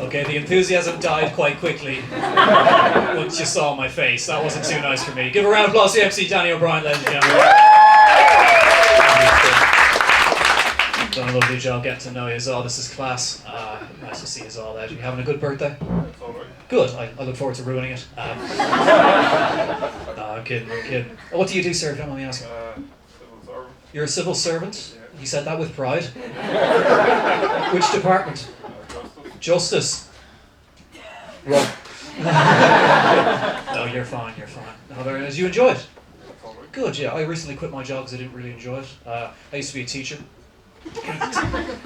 Okay, the enthusiasm died quite quickly once you saw my face. That wasn't too nice for me. Give a round of applause to the MC Danny O'Brien, ladies and gentlemen. Done a lovely job getting to know you all. This is class. Nice to see you all out. Are you having a good birthday? It's alright. Good. I look forward to ruining it. No, I'm kidding. What do you do, sir, if you don't mind me asking? Civil servant. You're a civil servant? Yeah. You said that with pride. Which department? Justice. Justice. Wrong. No, you're fine. No, very nice. You enjoy it? It's alright. Good, yeah. I recently quit my job because I didn't really enjoy it. I used to be a teacher.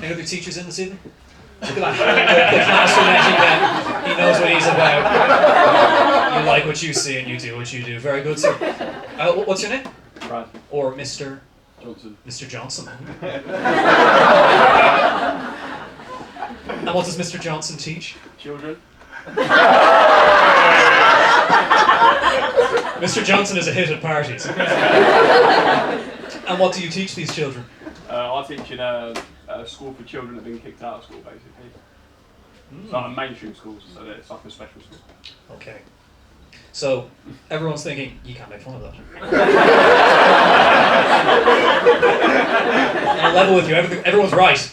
Any other teachers in this evening? Look at that, the classroom etiquette. He knows what he's about. You like what you see and you do what you do. Very good, sir. What's your name? Brad. Or Mr. Johnson. Mr. Johnson. And what does Mr. Johnson teach? Children. Mr. Johnson is a hit at parties. And what do you teach these children? I teach in a school for children that have been kicked out of school, basically. It's like a mainstream school, so it's like a special school. Okay. So, everyone's thinking, you can't make fun of that. I'll level with you, everyone's right.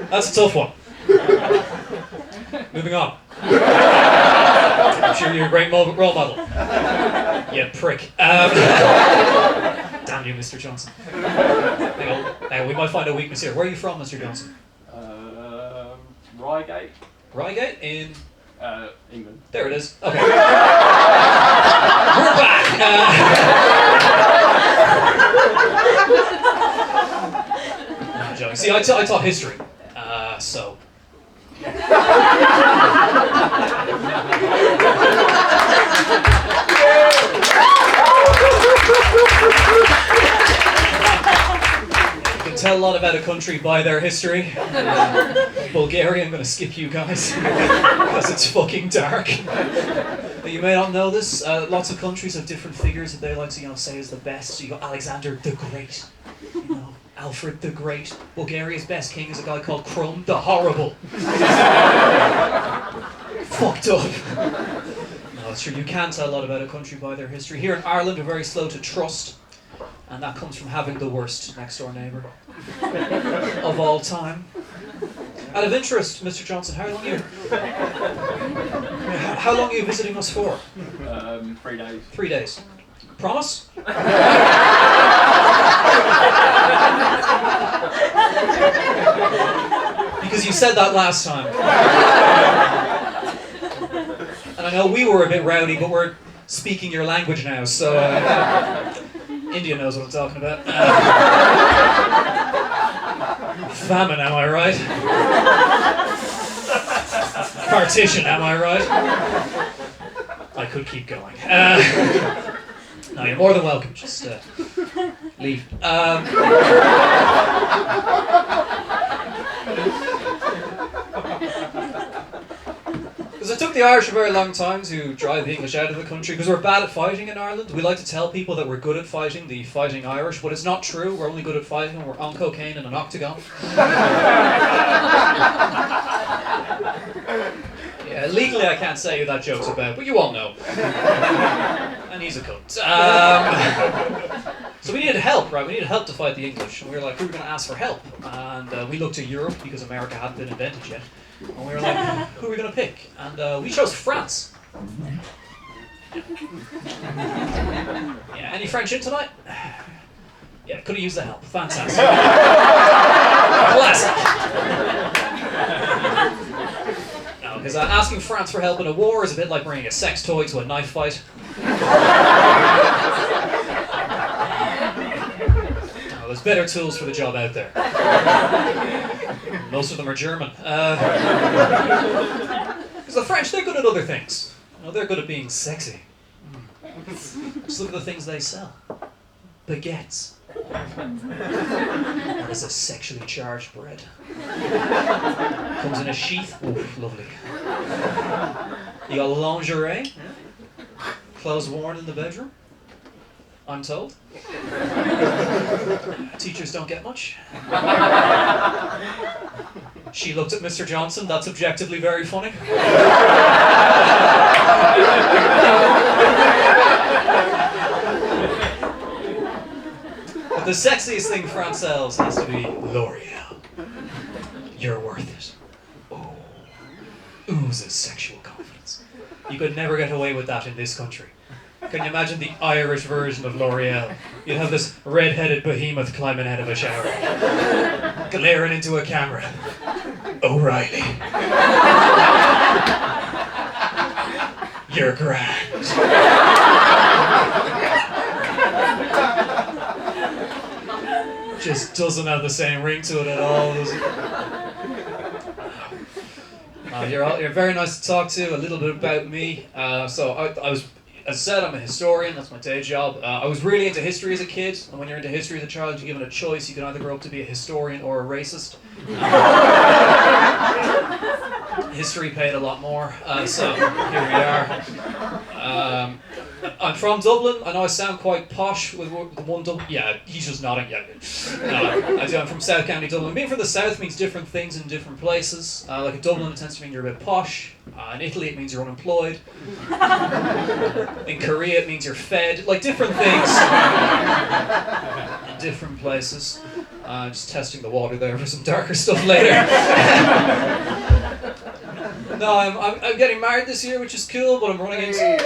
That's a tough one. Moving on. I'm sure you're a great role model. Yeah, prick. Damn you, Mr. Johnson. Hang on. We might find a weakness here. Where are you from, Mr. Johnson? Reigate. Reigate in... England. There it is. Okay. We're back. I'm joking. See, I taught history. So... You can tell a lot about a country by their history. Bulgaria, I'm going to skip you guys because it's fucking dark. But you may not know this. Lots of countries have different figures that they like to say is the best. So you got Alexander the Great, Alfred the Great. Bulgaria's best king is a guy called Krum the Horrible. Fucked up. No, it's true. You can tell a lot about a country by their history. Here in Ireland, we're very slow to trust. And that comes from having the worst next door neighbour of all time. Out of interest, Mr. Johnson, how long are you visiting us for? 3 days. 3 days. Promise? Because you said that last time. And I know we were a bit rowdy, but we're speaking your language now, so... India knows what I'm talking about. Famine, am I right? Partition, am I right? I could keep going. No, you're more than welcome. Just leave. Because it took the Irish a very long time to drive the English out of the country, because we're bad at fighting in Ireland. We like to tell people that we're good at fighting, the fighting Irish, but it's not true. We're only good at fighting when we're on cocaine in an octagon. Yeah, legally I can't say who that joke's about, but you all know. And he's a cunt. So we needed help, right? We needed help to fight the English. And we were like, who are we going to ask for help? And we looked to Europe, because America hadn't been invented yet. And we were like, who are we going to pick? And we chose France. Yeah, any French in tonight? Yeah, could have used the help. Fantastic. Classic. No, because asking France for help in a war is a bit like bringing a sex toy to a knife fight. No, there's better tools for the job out there. Most of them are German. Because the French, they're good at other things. They're good at being sexy. Just look at the things they sell. Baguettes. That is a sexually charged bread. Comes in a sheath. Oof, lovely. You got lingerie. Clothes worn in the bedroom. I'm told. Teachers don't get much. She looked at Mr. Johnson. That's objectively very funny. But the sexiest thing for ourselves has to be L'Oreal. You're worth it. Oh, oozes sexual confidence. You could never get away with that in this country. Can you imagine the Irish version of L'Oreal? You'd have this red-headed behemoth climbing out of a shower, glaring into a camera. O'Reilly. You're grand. Just doesn't have the same ring to it at all, does it? You're very nice to talk to. A little bit about me. So I was, as I said, I'm a historian. That's my day job. I was really into history as a kid, and when you're into history as a child, you're given a choice. You can either grow up to be a historian or a racist. History paid a lot more, so here we are. I'm from Dublin. I know I sound quite posh with the one Dublin. Yeah, he's just nodding. Yeah, I'm from South County Dublin. Being from the south means different things in different places. Like in Dublin, it tends to mean you're a bit posh. In Italy, it means you're unemployed. In Korea, it means you're fed. Like different things in different places. Just testing the water there for some darker stuff later. No, I'm getting married this year, which is cool, but I'm running into...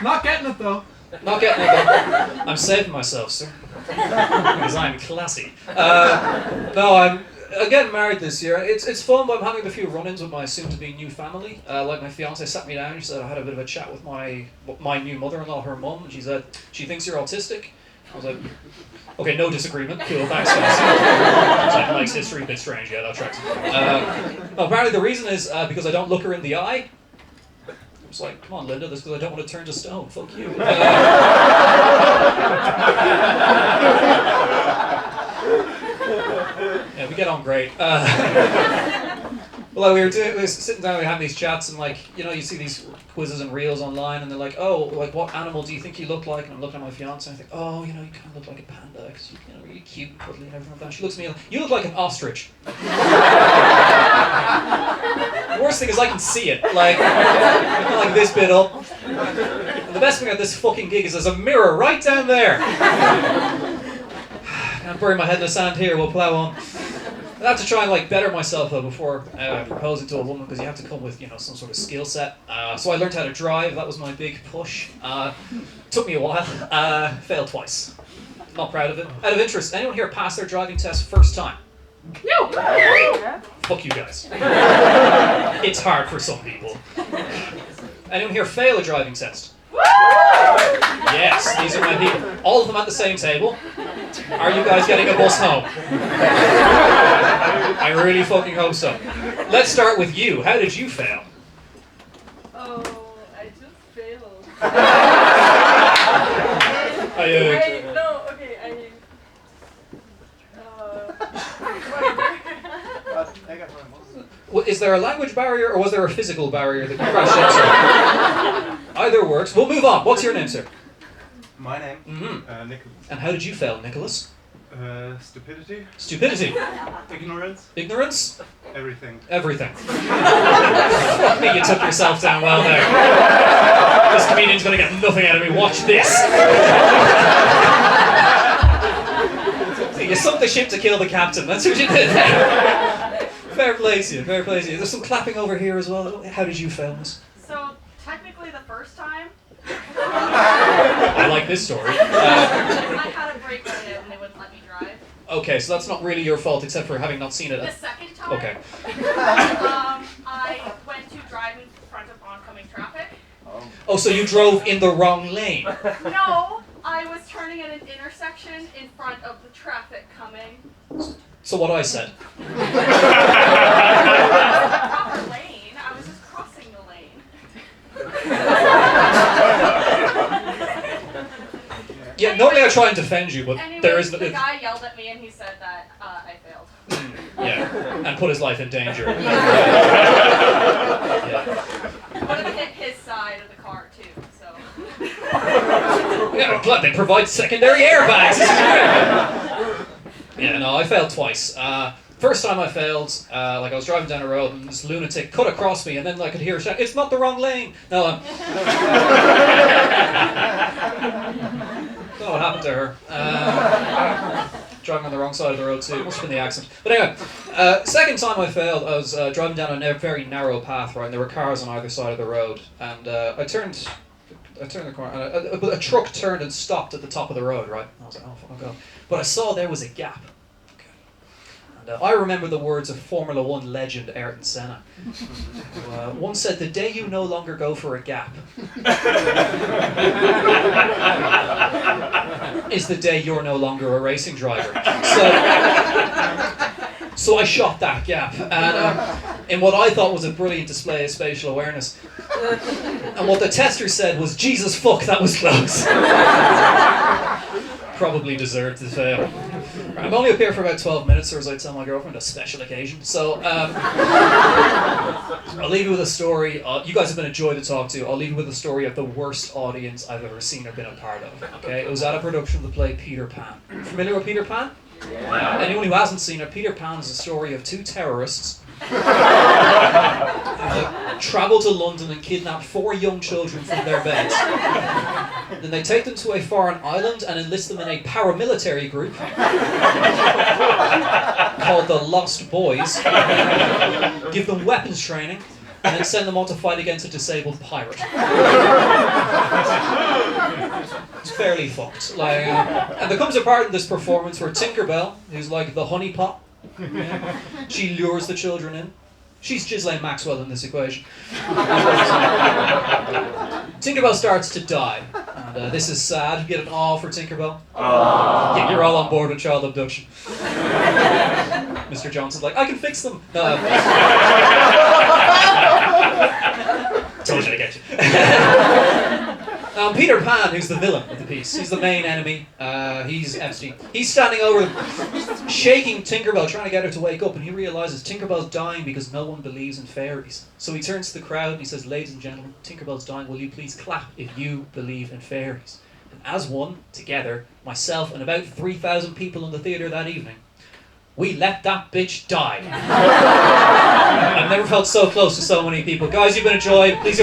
Not getting it though. Not getting it though. I'm saving myself, sir. Because I'm classy. No, I'm getting married this year. It's fun, but I'm having a few run-ins with my soon-to-be new family. Like my fiance sat me down, she said I had a bit of a chat with my new mother-in-law, her mum, and she said, she thinks you're autistic. I was like, okay, no disagreement. Cool, thanks guys. Like, likes history, a bit strange, yeah, that tracks. No, apparently the reason is because I don't look her in the eye. I was like, come on, Linda, this is because I don't want to turn to stone. Fuck you. Yeah, we get on great. Well, we were sitting down, we were having these chats, and like, you know, you see these quizzes and reels online, and they're like, oh, like, what animal do you think you look like? And I'm looking at my fiance, and I think, oh, you know, you kind of look like a panda, because you're, you know, really cute and cuddly and everything like that. She looks at me like, you look like an ostrich. The worst thing is I can see it, like this bit up. And the best thing about this fucking gig is there's a mirror right down there. Can't bury my head in the sand here, we'll plow on. I have to try and like better myself though before proposing to a woman, because you have to come with, you know, some sort of skill set. So I learned how to drive. That was my big push. Took me a while. Failed twice. Not proud of it. Out of interest, anyone here pass their driving test first time? No. Fuck you guys. It's hard for some people. Anyone here fail a driving test? Yes, these are my people. All of them at the same table. Are you guys getting a bus home? I really fucking hope so. Let's start with you. How did you fail? Oh, I just failed. Is there a language barrier or was there a physical barrier that you crashed into? Either works. We'll move on. What's your name, sir? My name? Nicholas. And how did you fail, Nicholas? Stupidity. Stupidity. Ignorance. Ignorance. Everything. Everything. Fuck me, you took yourself down well there. This comedian's gonna get nothing out of me. Watch this. You sunk the ship to kill the captain. That's what you did there. Fair play to you. Fair play to you. There's some clapping over here as well. How did you fail this? So, technically the first time, I like this story. I had a brake on it and they wouldn't let me drive. Okay, so that's not really your fault except for having not seen it. The second time, Okay. I went to drive in front of oncoming traffic. Oh, so you drove in the wrong lane. No, I was turning at an intersection in front of the traffic coming. So what I said. It was the proper lane. I was just crossing the lane. Yeah, normally I try and defend you, but Anyway, there is... the guy yelled at me and he said that I failed. Yeah, and put his life in danger. Yeah. Yeah. Would have hit his side of the car too, so. Yeah, I'm glad they provide secondary airbags. This is great. Yeah, no, I failed twice. First time I failed, like I was driving down a road and this lunatic cut across me, and then I could hear her shout, "It's not the wrong lane!" No, don't know what happened to her. Driving on the wrong side of the road too. It must have been the accent. But anyway, second time I failed, I was driving down a very narrow path, right, and there were cars on either side of the road, and I turned the corner, and a truck turned and stopped at the top of the road, right? And I was like, oh God. But I saw there was a gap. I remember the words of Formula One legend Ayrton Senna, who once said, "The day you no longer go for a gap is the day you're no longer a racing driver." So I shot that gap, and in what I thought was a brilliant display of spatial awareness. And what the tester said was, "Jesus fuck, that was close." Probably deserved to fail. I'm only up here for about 12 minutes, or as I tell my girlfriend, a special occasion. So I'll leave you with a story. You guys have been a joy to talk to. I'll leave you with a story of the worst audience I've ever seen or been a part of. Okay, it was at a production of the play Peter Pan. Familiar with Peter Pan? Yeah. Anyone who hasn't seen it, Peter Pan is a story of two terrorists travel to London and kidnap 4 young children from their beds. Then they take them to a foreign island and enlist them in a paramilitary group called the Lost Boys, give them weapons training, and then send them on to fight against a disabled pirate. It's fairly fucked. And there comes a part in this performance where Tinkerbell, who's like the honeypot, she lures the children in. She's Ghislaine Maxwell in this equation. Tinkerbell starts to die. And this is sad. Get an awe for Tinkerbell. Yeah, you're all on board with child abduction. Mr. Johnson's like, "I can fix them." Told you to get you. Peter Pan, who's the villain of the piece, he's the main enemy. He's Epstein. He's standing over, shaking Tinkerbell, trying to get her to wake up, and he realizes Tinkerbell's dying because no one believes in fairies. So he turns to the crowd and he says, "Ladies and gentlemen, Tinkerbell's dying. Will you please clap if you believe in fairies?" And as one, together, myself and about 3,000 people in the theatre that evening, we let that bitch die. I've never felt so close to so many people. Guys, you've been a joy. Please